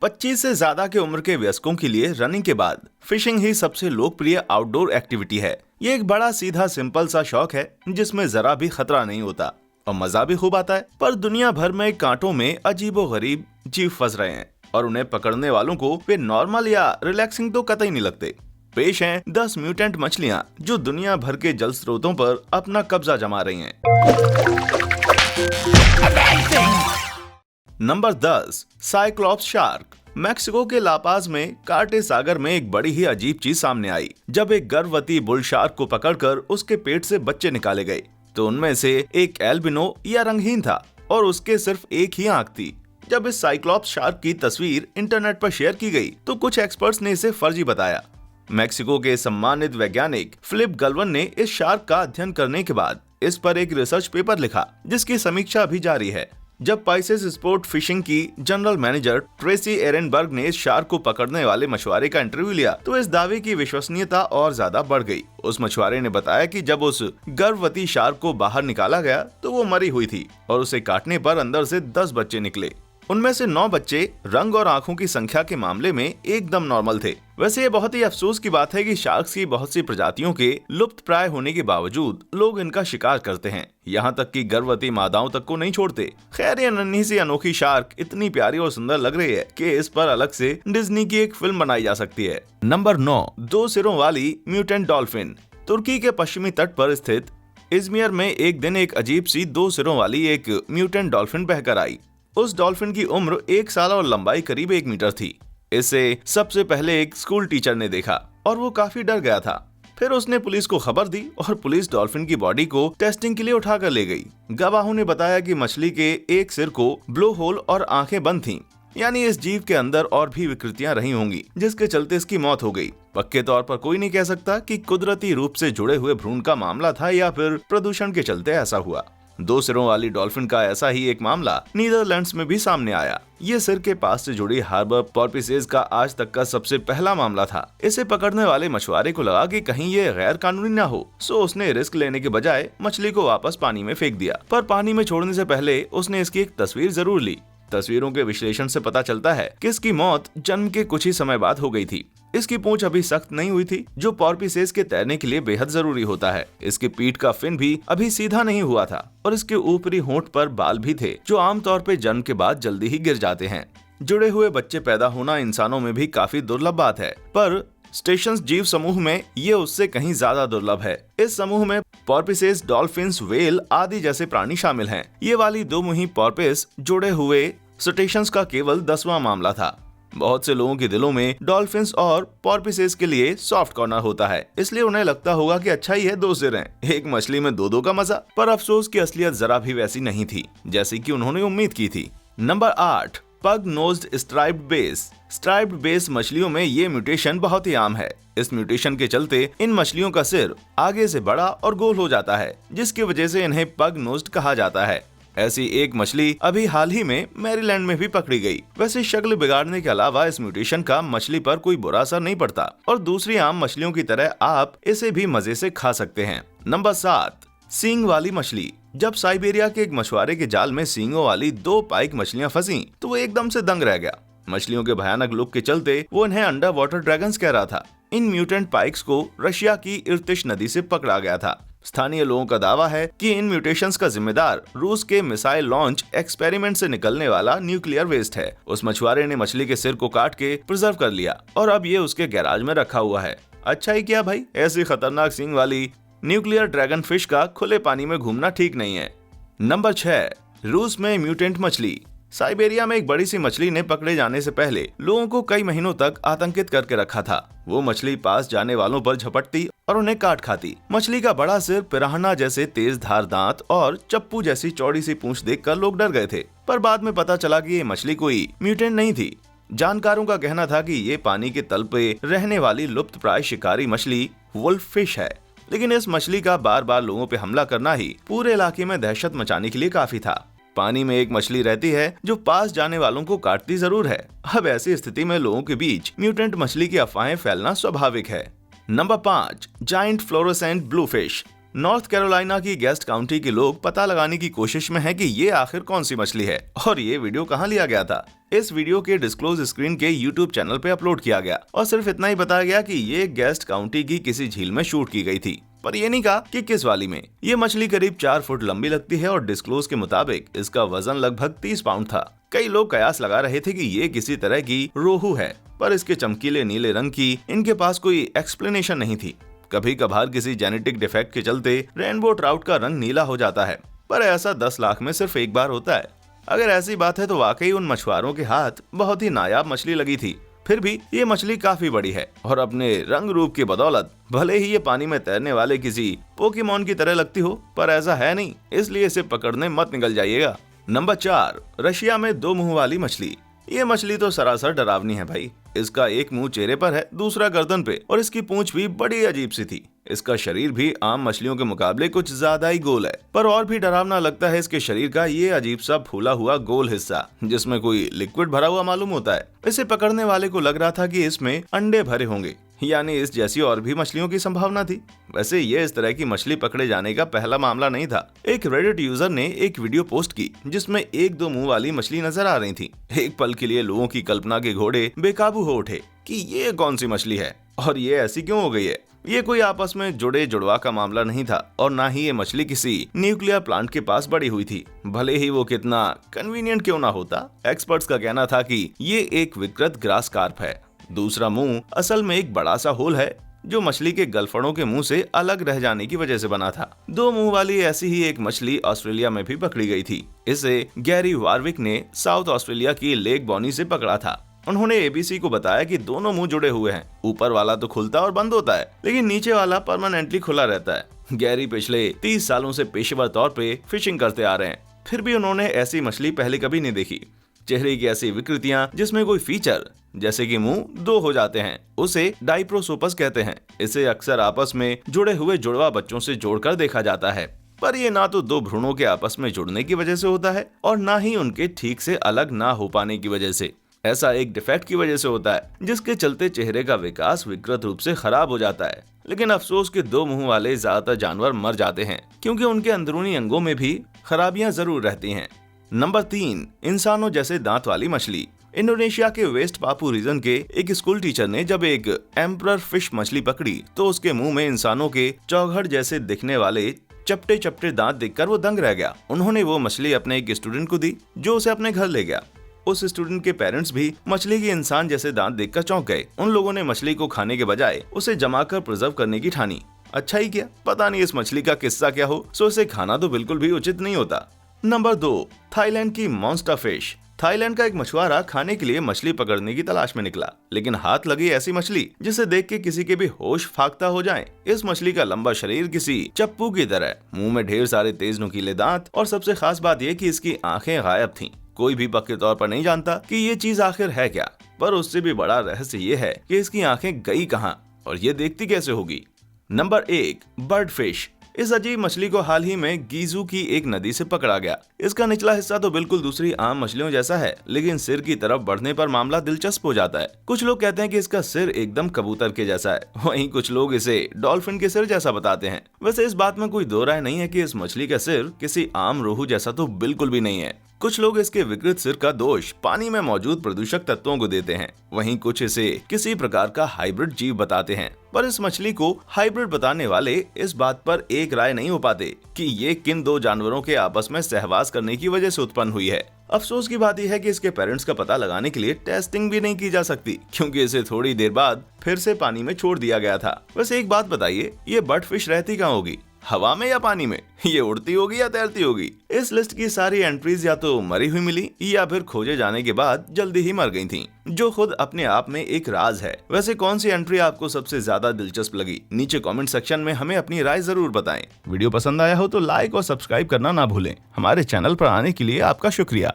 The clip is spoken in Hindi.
25 से ज्यादा के उम्र के वयस्कों के लिए रनिंग के बाद फिशिंग ही सबसे लोकप्रिय आउटडोर एक्टिविटी है। ये एक बड़ा सीधा सिंपल सा शौक है जिसमें जरा भी खतरा नहीं होता और मजा भी खूब आता है। पर दुनिया भर में कांटों में अजीबोगरीब जीव फंस रहे हैं और उन्हें पकड़ने वालों को वे नॉर्मल या रिलैक्सिंग तो कतई नहीं लगते। पेश हैं 10 म्यूटेंट मछलियां जो दुनिया भर के जल स्रोतों पर अपना कब्जा जमा रही हैं। Number 10, Cyclops shark. मैक्सिको के लापाज में कार्टे सागर में एक बड़ी ही अजीब चीज सामने आई। जब एक गर्भवती बुल शार्क को पकड़कर उसके पेट से बच्चे निकाले गए तो उनमें से एक एल्बिनो या रंगहीन था और उसके सिर्फ एक ही आंख थी। जब इस साइक्लॉप्स शार्क की तस्वीर इंटरनेट पर शेयर की गई तो कुछ एक्सपर्ट्स ने इसे फर्जी बताया। मैक्सिको के सम्मानित वैज्ञानिक फिलिप गलवन ने इस शार्क का अध्ययन करने के बाद इस पर एक रिसर्च पेपर लिखा जिसकी समीक्षा अभी जारी है। जब पाइसेस स्पोर्ट फिशिंग की जनरल मैनेजर ट्रेसी एरेनबर्ग ने इस शार्क को पकड़ने वाले मछुआरे का इंटरव्यू लिया तो इस दावे की विश्वसनीयता और ज्यादा बढ़ गई। उस मछुआरे ने बताया कि जब उस गर्भवती शार्क को बाहर निकाला गया तो वो मरी हुई थी और उसे काटने पर अंदर से 10 बच्चे निकले। उनमें से 9 बच्चे रंग और आंखों की संख्या के मामले में एकदम नॉर्मल थे। वैसे ये बहुत ही अफसोस की बात है कि शार्क्स की बहुत सी प्रजातियों के लुप्त प्राय होने के बावजूद लोग इनका शिकार करते हैं, यहाँ तक कि गर्भवती मादाओं तक को नहीं छोड़ते। खैर ये नन्ही सी अनोखी शार्क इतनी प्यारी और सुंदर लग रही है कि इस पर अलग से डिज्नी की एक फिल्म बनाई जा सकती है। नंबर 9, 2 सिरों वाली म्यूटेंट डॉल्फिन। तुर्की के पश्चिमी तट पर स्थित इजमिर में एक दिन एक अजीब सी 2 सिरों वाली एक म्यूटेंट डॉल्फिन बहकर आई। उस डॉल्फिन की उम्र 1 साल और लंबाई करीब 1 मीटर थी। इसे सबसे पहले एक स्कूल टीचर ने देखा और वो काफी डर गया था। फिर उसने पुलिस को खबर दी और पुलिस डॉल्फिन की बॉडी को टेस्टिंग के लिए उठाकर ले गई। गवाहों ने बताया कि मछली के एक सिर को ब्लो होल और आंखें बंद थीं, यानी इस जीव के अंदर और भी विकृतियां रही होंगी जिसके चलते इसकी मौत हो गई। पक्के तौर पर कोई नहीं कह सकता कि कुदरती रूप से जुड़े हुए भ्रूण का मामला था या फिर प्रदूषण के चलते ऐसा हुआ। 2 सिरों वाली डॉल्फिन का ऐसा ही एक मामला नीदरलैंड्स में भी सामने आया। ये सिर के पास से जुड़ी हार्बर पॉर्पिसेज का आज तक का सबसे पहला मामला था। इसे पकड़ने वाले मछुआरे को लगा कि कहीं ये गैर कानूनी न हो, सो उसने रिस्क लेने के बजाय मछली को वापस पानी में फेंक दिया। पर पानी में छोड़ने से पहले उसने इसकी एक तस्वीर जरूर ली। तस्वीरों के विश्लेषण से पता चलता है कि इसकी मौत जन्म के कुछ ही समय बाद हो गई थी। इसकी पूंछ अभी सख्त नहीं हुई थी जो पॉर्पिसेज के तैरने के लिए बेहद जरूरी होता है। इसकी पीठ का फिन भी अभी सीधा नहीं हुआ था और इसके ऊपरी होंठ पर बाल भी थे जो आमतौर पर जन्म के बाद जल्दी ही गिर जाते हैं। जुड़े हुए बच्चे पैदा होना इंसानों में भी काफी दुर्लभ बात है, पर स्टेशंस जीव समूह में ये उससे कहीं ज्यादा दुर्लभ है। इस समूह में पॉर्पिसेज, डॉल्फिन्स, व्हेल आदि जैसे प्राणी शामिल हैं। ये वाली 2 मुही पॉर्पिस जुड़े हुए स्टेशंस का केवल 10वां मामला था। बहुत से लोगों के दिलों में डॉल्फिन्स और पॉर्पिसेज के लिए सॉफ्ट कॉर्नर होता है, इसलिए उन्हें लगता होगा कि अच्छा ही है 2 सिर हैं, एक मछली में 2 का मजा। पर अफसोस की असलियत जरा भी वैसी नहीं थी जैसी कि उन्होंने उम्मीद की थी। नंबर 8, पग nosed striped base. Striped base मछलियों में ये म्यूटेशन बहुत ही आम है। इस म्यूटेशन के चलते इन मछलियों का सिर आगे से बड़ा और गोल हो जाता है जिसकी वजह से इन्हें पग नोज्ड कहा जाता है। ऐसी एक मछली अभी हाल ही में मैरीलैंड में भी पकड़ी गई। वैसे शक्ल बिगाड़ने के अलावा इस म्यूटेशन का मछली पर कोई बुरा असर नहीं पड़ता और दूसरी आम मछलियों की तरह आप इसे भी मजे से खा सकते हैं। नंबर 7, सींग वाली मछली। जब साइबेरिया के एक मछुआरे के जाल में सींगों वाली 2 पाइक मछलियां फंसी तो वो एकदम से दंग रह गया। मछलियों के भयानक लुक के चलते वो इन्हें अंडर वाटर ड्रैगन्स कह रहा था। इन म्यूटेंट पाइक्स को रशिया की इर्तिश नदी से पकड़ा गया था। स्थानीय लोगों का दावा है कि इन म्यूटेशंस का जिम्मेदार रूस के मिसाइल लॉन्च एक्सपेरिमेंट से निकलने वाला न्यूक्लियर वेस्ट है। उस मछुआरे ने मछली के सिर को काट के प्रिजर्व कर लिया और अब ये उसके गैराज में रखा हुआ है। अच्छा ही किया भाई, ऐसी खतरनाक सींग वाली न्यूक्लियर ड्रैगन फिश का खुले पानी में घूमना ठीक नहीं है। नंबर 6, रूस में म्यूटेंट मछली। साइबेरिया में एक बड़ी सी मछली ने पकड़े जाने से पहले लोगों को कई महीनों तक आतंकित करके रखा था। वो मछली पास जाने वालों पर झपटती और उन्हें काट खाती। मछली का बड़ा सिर, पिरान्हा जैसे तेज धार दांत और चप्पू जैसी चौड़ी सी पूंछ देखकर लोग डर गए थे, पर बाद में पता चला कि ये मछली कोई म्यूटेंट नहीं थी। जानकारों का कहना था कि ये पानी के तल पे रहने वाली लुप्त प्राय शिकारी मछली वुल्फ फिश है, लेकिन इस मछली का बार बार लोगों पे हमला करना ही पूरे इलाके में दहशत मचाने के लिए काफी था। पानी में एक मछली रहती है जो पास जाने वालों को काटती जरूर है। अब ऐसी स्थिति में लोगों के बीच म्यूटेंट मछली की अफवाहें फैलना स्वाभाविक है। Number 5, giant fluorescent blue fish. North Carolina की गेस्ट काउंटी के लोग पता लगाने की कोशिश में हैं कि ये आखिर कौन सी मछली है और ये वीडियो कहाँ लिया गया था। इस वीडियो के डिस्क्लोज स्क्रीन के YouTube चैनल पे अपलोड किया गया और सिर्फ इतना ही बताया गया कि ये गेस्ट काउंटी की किसी झील में शूट की गई थी, पर ये नहीं कहा कि किस वाली में। ये मछली करीब 4 फुट लंबी लगती है और डिस्क्लोज के मुताबिक इसका वजन लगभग 30 पाउंड था। कई लोग कयास लगा रहे थे कि ये किसी तरह की रोहू है, पर इसके चमकीले नीले रंग की इनके पास कोई एक्सप्लेनेशन नहीं थी। कभी कभार किसी जेनेटिक डिफेक्ट के चलते रेनबो ट्राउट का रंग नीला हो जाता है, पर ऐसा 10 लाख में सिर्फ एक बार होता है। अगर ऐसी बात है तो वाकई उन मछुआरों के हाथ बहुत ही नायाब मछली लगी थी। फिर भी ये मछली काफी बड़ी है और अपने रंग रूप की बदौलत भले ही ये पानी में तैरने वाले किसी पोकेमॉन की तरह लगती हो, पर ऐसा है नहीं, इसलिए इसे पकड़ने मत निकल जाइएगा। नंबर 4, रशिया में 2 मुंह वाली मछली। ये मछली तो सरासर डरावनी है भाई। इसका एक मुंह चेहरे पर है, दूसरा गर्दन पे, और इसकी पूंछ भी बड़ी अजीब सी थी। इसका शरीर भी आम मछलियों के मुकाबले कुछ ज्यादा ही गोल है, पर और भी डरावना लगता है इसके शरीर का ये अजीब सा फूला हुआ गोल हिस्सा जिसमें कोई लिक्विड भरा हुआ मालूम होता है। इसे पकड़ने वाले को लग रहा था कि इसमें अंडे भरे होंगे, यानी इस जैसी और भी मछलियों की संभावना थी। वैसे ये इस तरह की मछली पकड़े जाने का पहला मामला नहीं था। एक रेडिट यूजर ने एक वीडियो पोस्ट की जिसमें 1-2 मुंह वाली मछली नजर आ रही थी। एक पल के लिए लोगों की कल्पना के घोड़े बेकाबू हो उठे कि ये कौन सी मछली है और ये ऐसी क्यों हो गई है। ये कोई आपस में जुड़े जुड़वा का मामला नहीं था और ना ही ये मछली किसी न्यूक्लियर प्लांट के पास बड़ी हुई थी, भले ही वो कितना कन्वीनियंट क्यों ना होता। एक्सपर्ट्स का कहना था कि ये एक विकृत ग्रास कार्प है। दूसरा मुंह असल में एक बड़ा सा होल है जो मछली के गलफड़ों के मुंह से अलग रह जाने की वजह से बना था। 2 मुंह वाली ऐसी ही एक मछली ऑस्ट्रेलिया में भी पकड़ी गई थी। इसे गैरी वार्विक ने साउथ ऑस्ट्रेलिया की लेक बॉनी से पकड़ा था। उन्होंने एबीसी को बताया कि दोनों मुंह जुड़े हुए हैं। ऊपर वाला तो खुलता और बंद होता है, लेकिन नीचे वाला परमानेंटली खुला रहता है। गैरी पिछले 30 सालों से पेशेवर तौर पे फिशिंग करते आ रहे हैं, फिर भी उन्होंने ऐसी मछली पहले कभी नहीं देखी। चेहरे की ऐसी विकृतियां जिसमें कोई फीचर जैसे कि मुंह 2 हो जाते हैं, उसे डाइप्रोसोपस कहते हैं। इसे अक्सर आपस में जुड़े हुए जुड़वा बच्चों से जोड़कर देखा जाता है, पर ये ना तो 2 भ्रूणों के आपस में जुड़ने की वजह से होता है और ना ही उनके ठीक से अलग ना हो पाने की वजह से। ऐसा एक डिफेक्ट की वजह से होता है जिसके चलते चेहरे का विकास विकृत रूप से खराब हो जाता है। लेकिन अफसोस के 2 मुंह वाले ज्यादातर जानवर मर जाते हैं क्योंकि उनके अंदरूनी अंगों में भी खराबियां जरूर रहती हैं। नंबर 3, इंसानों जैसे दांत वाली मछली। इंडोनेशिया के वेस्ट पापू रीजन के एक स्कूल टीचर ने जब एक एम्परर फिश मछली पकड़ी तो उसके मुंह में इंसानों के चौघड़ जैसे दिखने वाले चपटे चपटे दांत देखकर वो दंग रह गया। उन्होंने वो मछली अपने एक स्टूडेंट को दी जो उसे अपने घर ले गया। उस स्टूडेंट के पेरेंट्स भी मछली के इंसान जैसे दांत देखकर चौंक गए। उन लोगों ने मछली को खाने के बजाय उसे जमाकर प्रिजर्व करने की ठानी। अच्छा ही किया, पता नहीं इस मछली का किस्सा क्या हो, सो इसे खाना तो बिल्कुल भी उचित नहीं होता। नंबर 2, थाईलैंड की मॉन्स्टर फिश। थाईलैंड का एक मछुआरा खाने के लिए मछली पकड़ने की तलाश में निकला, लेकिन हाथ लगी ऐसी मछली जिसे देख के किसी के भी होश फाख्ता हो जाए। इस मछली का लंबा शरीर किसी चप्पू की तरह, मुंह में ढेर सारे तेज नुकीले दांत और सबसे खास बात यह कि इसकी आंखें गायब थीं। कोई भी पक्के तौर पर नहीं जानता कि ये चीज आखिर है क्या, पर उससे भी बड़ा रहस्य ये है कि इसकी आंखें गई कहां और ये देखती कैसे होगी। Number 1, bird fish. इस अजीब मछली को हाल ही में गीजू की एक नदी से पकड़ा गया। इसका निचला हिस्सा तो बिल्कुल दूसरी आम मछलियों जैसा है, लेकिन सिर की तरफ बढ़ने पर मामला दिलचस्प हो जाता है। कुछ लोग कहते हैं कि इसका सिर एकदम कबूतर के जैसा है, वहीं कुछ लोग इसे डॉल्फिन के सिर जैसा बताते हैं। वैसे इस बात में कोई दो राय नहीं है कि इस मछली का सिर किसी आम रोहू जैसा तो बिल्कुल भी नहीं है। कुछ लोग इसके विकृत सिर का दोष पानी में मौजूद प्रदूषक तत्वों को देते हैं, वहीं कुछ इसे किसी प्रकार का हाइब्रिड जीव बताते हैं। पर इस मछली को हाइब्रिड बताने वाले इस बात पर एक राय नहीं हो पाते कि ये किन 2 जानवरों के आपस में सहवास करने की वजह से उत्पन्न हुई है। अफसोस की बात यह है कि इसके पेरेंट्स का पता लगाने के लिए टेस्टिंग भी नहीं की जा सकती, क्योंकि इसे थोड़ी देर बाद फिर से पानी में छोड़ दिया गया था। वैसे एक बात बताइए, ये बर्ड फिश रहती कहाँ होगी, हवा में या पानी में? ये उड़ती होगी या तैरती होगी? इस लिस्ट की सारी एंट्रीज या तो मरी हुई मिली या फिर खोजे जाने के बाद जल्दी ही मर गई थीं, जो खुद अपने आप में एक राज है। वैसे कौन सी एंट्री आपको सबसे ज्यादा दिलचस्प लगी? नीचे कमेंट सेक्शन में हमें अपनी राय जरूर बताएं। वीडियो पसंद आया हो तो लाइक और सब्सक्राइब करना ना भूलें। हमारे चैनल पर आने के लिए आपका शुक्रिया।